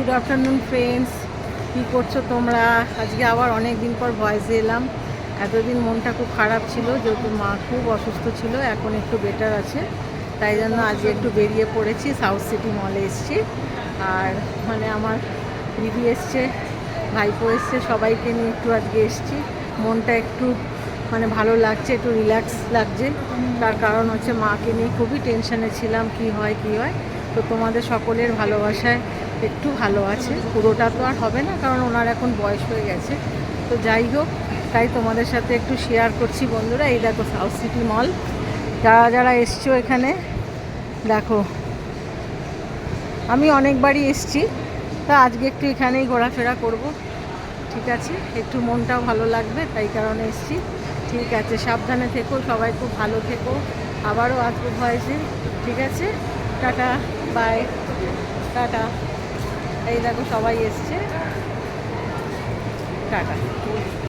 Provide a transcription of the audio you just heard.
Good afternoon friends, কী করছো তোমরা? আজকে আবার অনেক দিন পর ভয়েসে এলাম। এতদিন মনটা খুব খারাপ ছিল, যেহেতু মা খুব অসুস্থ ছিল, এখন একটু বেটার আছে। তাই জন্য আজকে একটু বেরিয়ে পড়েছি, সাউথ সিটি মলে এসেছি। আর আমার দিদি এসছে, ভাইপো এসছে, সবাইকে নিয়ে একটু আজকে এসেছি। মনটা একটু ভালো লাগছে, একটু রিল্যাক্স লাগছে। তার কারণ হচ্ছে মাকে নিয়ে খুবই টেনশনে ছিলাম, কি হয়। তো তোমাদের সকলের ভালোবাসায় একটু ভালো আছে, পুরোটা তো আর হবে না, কারণ ওনার এখন বয়স হয়ে গেছে। তো যাই হোক, তাই তোমাদের সাথে একটু শেয়ার করছি বন্ধুরা। এই দেখো সাউথ সিটি মল, যারা যারা এসছো এখানে দেখো। আমি অনেকবারই এসছি, তা আজকে একটু এখানেই ঘোরাফেরা করব। ঠিক আছে, একটু মনটাও ভালো লাগবে, তাই কারণে এসছি। ঠিক আছে, সাবধানে থেকো, সবাই খুব ভালো থেকো। আবারও আসবো ভয়েসে। ঠিক আছে, টাটা, বাই, টাটা। এই দেখো সবাই এসছে, টাটা।